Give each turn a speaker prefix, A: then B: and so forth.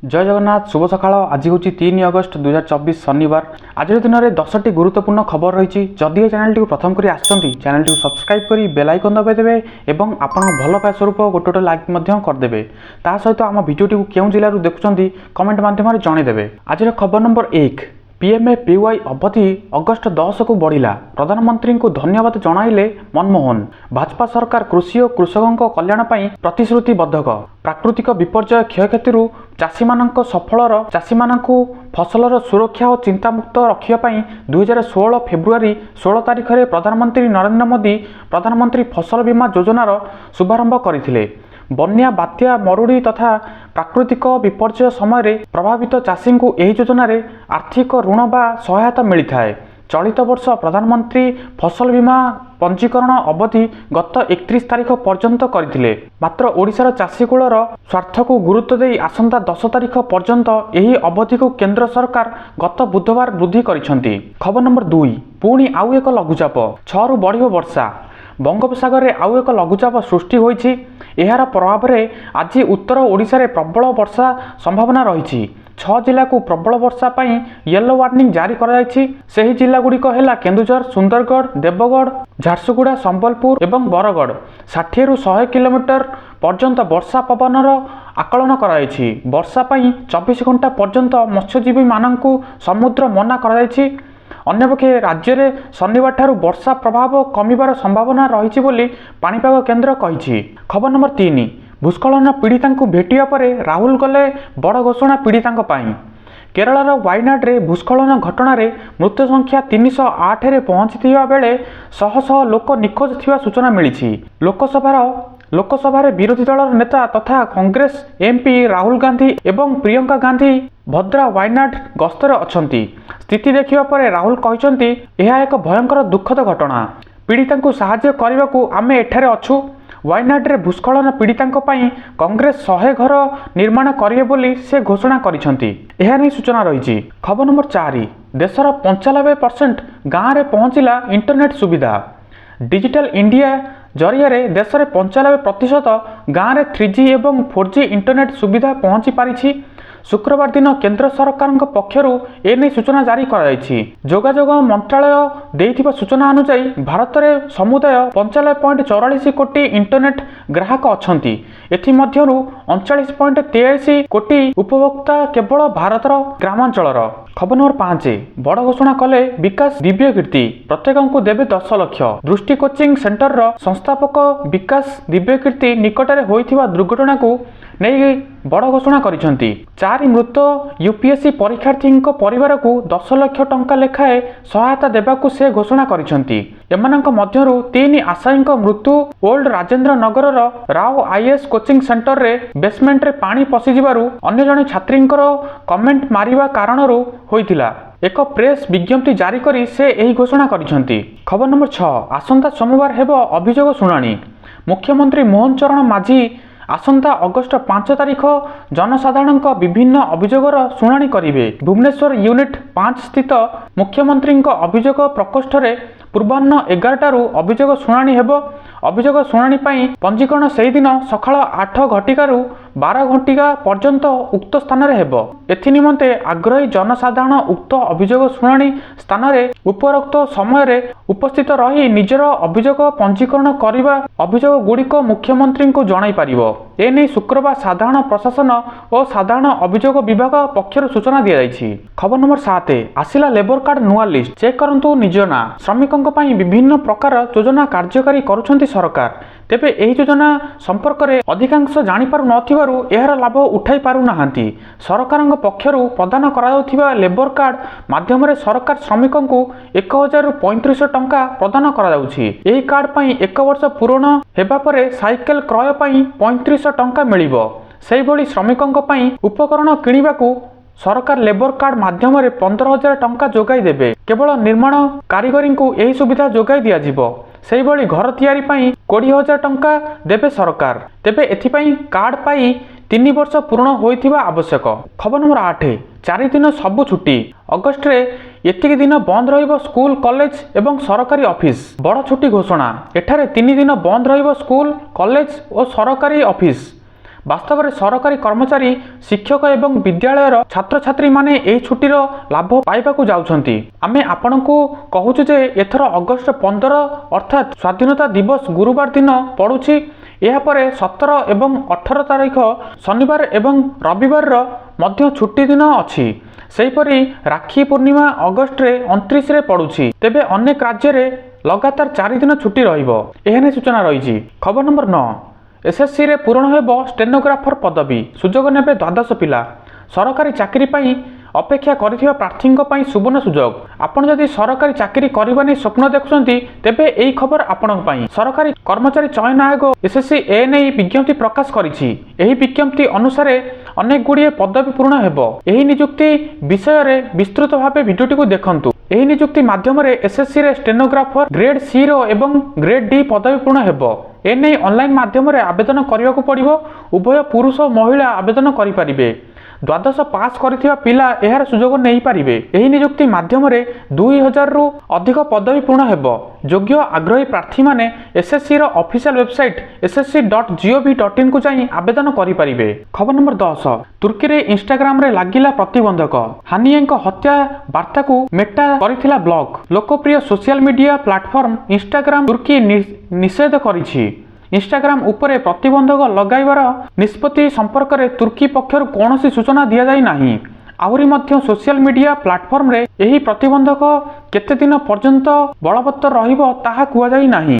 A: जय जगन्नाथ शुभ सकाळ। आज हूँ 3 अगस्त 2024 शनिवार। आज दिन में 10टी गुरुत्वपूर्ण खबर रही। जदि चैनल टी प्रथम कर चैनल टी सब्सक्राइब कर बेल आइकन दबाइदेवे और आपण भल पाए स्वरूप गोटे लाइक करदे। ता सहित आम भिडियो क्यों जिलूर देखुं कमेंट मध्यम जनईदेवे। आज खबर नंबर 1 PMAPY अवधि अगस्ट 10 को बढ़िला। प्रधानमंत्री को धन्यवाद जणाइले मनमोहन। भाजपा सरकार कृषि और कृषकों कल्याण पर प्रतिश्रुतिबद्धक। प्राकृतिक विपर्यय क्षयक्षति चाषी सफलर चाषी फसलर सुरक्षा और चिंतामुक्त रखापी 2016 फेब्रुआरी 16 तारिख में प्रधानमंत्री नरेंद्र मोदी प्रधानमंत्री फसल बीमा योजनार शुभारंभ करथिले। बन्या बात्या मरुड़ी तथा प्राकृतिक विपर्यय समय प्रभावित चाषी को यह योजन आर्थिक ऋण बा सहायता मिलता है। चलित वर्ष प्रधानमंत्री फसल बीमा पंजीकरण अवधि गत 31 तारिख पर्यंत करथिले। मात्र ओडिशार चाषीकूलर स्वार्थ को गुरुत्व दे आसंता 10 तारिख पर्यंत यही अवधि को केंद्र सरकार गत बुधवार वृद्धि करिसेंती। खबर नंबर 2 पुणी आउ एक लघुचाप 6 रु बढ़िबो वर्षा। बंगोपसागर में आउ एक लघुचाप सृष्टि होईछि। एहार प्रभाव में आज उत्तर ओडिशा रे प्रबल वर्षा संभावना रही। 6 जिला को प्रबल वर्षा पाई येलो वार्निंग जारी कराई। सही जिला गुड़िक है केन्दुझर, सुंदरगढ़, देवगढ़, झारसुगुड़ा, संबलपुर एवं बरगढ़। 60 रु 100 किलोमीटर पर्यंत वर्षा पवनर आकलन कराई। वर्षा पाई 24 घंटा पर्यंत मत्स्यजीवी मानक समुद्र मना कराई। अन्यपक्षे राज्य में शनिवार ठारू वर्षा प्रभाव कमिबार संभावना रही बोली पाणीपाग केन्द्र कही। खबर नंबर 3 भूस्खलन पीड़िता भेटिया पर राहुल गले बड़ घोषणा पीड़िता। केरलार वायनाड रे भूस्खलन घटना रे मृत्यु संख्या 308 रे पहुंची बेले शह शह लोक निखोज थिबा सूचना मिली। लोकसभा विरोधी दल नेता तथा कांग्रेस एमपी राहुल गांधी एवं प्रियंका गांधी भद्रा वायनाड गस्तर अछंती। स्थिति देखिबा परे राहुल कहते यह एक भयंकर दुखद घटना। पीड़िता को साहाय्य करने को आमे एठारे अछु। वायनाड रे भूस्खलन पीड़िता कांग्रेस 100 घर निर्माण करिवे बोली से घोषणा करिसेंती। एहा नै सूचना रही। खबर नंबर 4 देशर 95% गाँव में पहुंचला इंटरनेट सुविधा। डिजिटल इंडिया जरिया देश में 95% गाँव में 3G एवं 4G इंटरनेट सुविधा पहुंची पारिछि। शुक्रवार दिन केंद्र सरकार पक्षर एने सूचना जारी कराई। जोगाजोग मंत्रालय देइथिबा सूचना अनुसार भारत में समुदाय 95.44 कोटी इंटरनेट ग्राहक अछंती। एथि मध्यरु 39.83 कोटी उपभोक्ता केवल भारतर ग्रामांचलर। खबर नंबर 5 बड़ घोषणा कले विकास दिव्य कीर्ति। प्रत्येक को देवे 10 लाख। दृष्टि कोचिंग सेंटर संस्थापक विकास दिव्य कीर्ति निकटरे होइथिबा दुर्घटना को नहीं बड़ घोषणा करिसेंती। 4 मृत यूपीएससी परीक्षार्थी परिवार को 10 लाख टंका लेखाए सहायता देवाकू से घोषणा करिसेंती। एमानंक मध्यरु 3 आशायी मृत्यु old Rajendra Nagar Rao IAS coaching centre रे बेसमेंट रे पानी पशि जिबारु अन्य जने छात्रींकर कमेंट मारिबा कारणरू होइतिला। एक प्रेस विज्ञप्ति जारी करी से यही घोषणा करिसेंती। खबर नंबर 6 आसंता सोमवार हेबो अभियोग शुणाणी। मुख्यमंत्री मोहन चरण माझी आसंता अगस्ट 5 तारिख जनसाधारण विभिन्न अभियोगर शुणाणी करिवे। भुवनेश्वर यूनिट 5 स्थित मुख्यमंत्री अभियोग प्रकोष्ठ रे पूर्वाह्न 11टारू अभियोग शुणाणी हेबो। अभियोग शुणाणी पाई पंजीकरण सेही दिन सकाळ 8 घटिकारु 12 घटिका पर्यंत उक्त स्थान रे हेबो। एथि निमंते आग्रही जनसाधारण उक्त अभियोग शुणाणी स्थान रे उपरोक्त समय रे उपस्थित रही निजर अभियोग पंजीकरण करिबा अभियोग गुड़िक मुख्यमंत्री को जणाई पारिबो। एने शुक्रवार साधारण प्रशासन और साधारण अभियोग विभाग पक्षर सूचना दिया जायछि। खबर नंबर 7 आसिला लेबर कार्ड नुआ लिस्ट चेक करंतु निज ना। श्रमिकों पई विभिन्न प्रकार योजना कार्यकारी करुछंती सरकार। तेबे एही योजना संपर्क में अधिकांश जानी पारु नथिबारु एहार लाभ उठाई पारु नाहांती। सरकारक पक्षरु प्रदान कराउथिबा लेबर कार्ड माध्यम रे सरकार श्रमिकों को 1035 टंका प्रदान कराउछि। एही कार्ड पई 1 वर्ष पूर्ण हेबा परे साइकेल क्रय पई 35 टंका मिलिबो। सेही भली श्रमिकों पई उपकरण किनिबाकू सरकार लेबर कार्ड माध्यम रे 15,000 टंका जोगाई देबे। केवल निर्माण कारीगरी को यही सुविधा जोगाई दिया जिवो। सेही भली घर तैयारी पई 20,000 टंका देबे सरकार। तेबे एथिपई कार्ड पाई 3 वर्ष पूर्ण होइथिबा आवश्यक। खबर नंबर 8 4 दिन सबु छुट्टी। अगस्ट रे एतिक दिन बंद रहिबो स्कूल कॉलेज एवं सरकारी ऑफिस। बड़ छुट्टी घोषणा। एठारे 3 दिन बंद रहिबो स्कूल कॉलेज और सरकारी ऑफिस। ବାସ୍ତବରେ ସରକାରୀ କର୍ମଚାରୀ ଶିକ୍ଷକ ଏବଂ ବିଦ୍ୟାଳୟର ଛାତ୍ରଛାତ୍ରୀ ମାନେ ଏହି ଛୁଟିର ଲାଭ ପାଇବାକୁ ଯାଉଛନ୍ତି। ଆମେ ଆପଣଙ୍କୁ କହୁଛୁ ଯେ ଏଥର ଅଗଷ୍ଟ 15 ଅର୍ଥାତ୍ ସ୍ୱାଧୀନତା ଦିବସ ଗୁରୁବାର ଦିନ ପଡ଼ୁଛି। ଏହାପରେ 17 ଏବଂ 18 ତାରିଖ ଶନିବାର ଏବଂ ରବିବାରର ମଧ୍ୟ ଛୁଟି ଦିନ ଅଛି। ସେହିପରି ରାକ୍ଷୀ ପୂର୍ଣ୍ଣିମା ଅଗଷ୍ଟରେ 29ରେ ପଡ଼ୁଛି। ତେବେ ଅନେକ ରାଜ୍ୟରେ ଲଗାତାର 4 ଦିନ ଛୁଟି ରହିବ। ଏହା ନେଇ ସୂଚନା ରହିଛି। ଖବର ନମ୍ବର 9, ଏସ୍ଏସ୍ସିରେ ପୂରଣ ହେବ ଷ୍ଟେନୋଗ୍ରାଫର ପଦବୀ, ସୁଯୋଗ ନେବେ 12 ପିଲା। ସରକାରୀ ଚାକିରି ପାଇଁ ଅପେକ୍ଷା କରିଥିବା ପ୍ରାର୍ଥୀଙ୍କ ପାଇଁ ସୁବର୍ଣ୍ଣ ସୁଯୋଗ। ଆପଣ ଯଦି ସରକାରୀ ଚାକିରି କରିବା ନେଇ ସ୍ୱପ୍ନ ଦେଖୁଛନ୍ତି ତେବେ ଏହି ଖବର ଆପଣଙ୍କ ପାଇଁ। ସରକାରୀ କର୍ମଚାରୀ ଚୟନ ଆୟୋଗ ଏସ୍ଏସ୍ସି ଏ ନେଇ ବିଜ୍ଞପ୍ତି ପ୍ରକାଶ କରିଛି। ଏହି ବିଜ୍ଞପ୍ତି ଅନୁସାରେ ଅନେକ ଗୁଡ଼ିଏ ପଦବୀ ପୂରଣ ହେବ। ଏହି ନିଯୁକ୍ତି ବିଷୟରେ ବିସ୍ତୃତ ଭାବେ ଭିଡ଼ିଓଟିକୁ ଦେଖନ୍ତୁ। ଏହି ନିଯୁକ୍ତି ମାଧ୍ୟମରେ ଏସ୍ଏସ୍ସିରେ ଷ୍ଟେନୋଗ୍ରାଫର ଗ୍ରେଡ୍ ସିର ଏବଂ ଗ୍ରେଡ୍ ଡି ପଦବୀ ପୂରଣ ହେବ। ଏନେଇ ଅନଲାଇନ୍ ମାଧ୍ୟମରେ ଆବେଦନ କରିବାକୁ ପଡ଼ିବ। ଉଭୟ ପୁରୁଷ ଓ ମହିଳା ଆବେଦନ କରିପାରିବେ। 12 ପାସ୍ କରିଥିବା ପିଲା ଏହାର ସୁଯୋଗ ନେଇପାରିବେ। ଏହି ନିଯୁକ୍ତି ମାଧ୍ୟମରେ 2000ରୁ ଅଧିକ ପଦବୀ ପୂରଣ ହେବ। ଯୋଗ୍ୟ ଆଗ୍ରହୀ ପ୍ରାର୍ଥୀମାନେ ଏସ୍ଏସ୍ସିର ଅଫିସିଆଲ ୱେବସାଇଟ୍ ssc.gov.in କୁ ଯାଇ ଆବେଦନ କରିପାରିବେ। ଖବର ନମ୍ବର 10, ତୁର୍କୀରେ ଇନଷ୍ଟାଗ୍ରାମରେ ଲାଗିଲା ପ୍ରତିବନ୍ଧକ। ହାନିଏଙ୍କ ହତ୍ୟା ବାର୍ତ୍ତାକୁ ମେଟା କରିଥିଲା ବ୍ଲକ। ଲୋକପ୍ରିୟ ସୋସିଆଲ ମିଡିଆ ପ୍ଲାଟଫର୍ମ ଇନଷ୍ଟାଗ୍ରାମ ତୁର୍କୀ ନିଷେଧ କରିଛି। ଇନଷ୍ଟାଗ୍ରାମ ଉପରେ ପ୍ରତିବନ୍ଧକ ଲଗାଇବାର ନିଷ୍ପତ୍ତି ସମ୍ପର୍କରେ ତୁର୍କୀ ପକ୍ଷରୁ କୌଣସି ସୂଚନା ଦିଆଯାଇ ନାହିଁ। ଆହୁରି ମଧ୍ୟ ସୋସିଆଲ ମିଡିଆ ପ୍ଲାଟଫର୍ମରେ ଏହି ପ୍ରତିବନ୍ଧକ କେତେ ଦିନ ପର୍ଯ୍ୟନ୍ତ ବଳବତ୍ତର ରହିବ ତାହା କୁହାଯାଇ ନାହିଁ।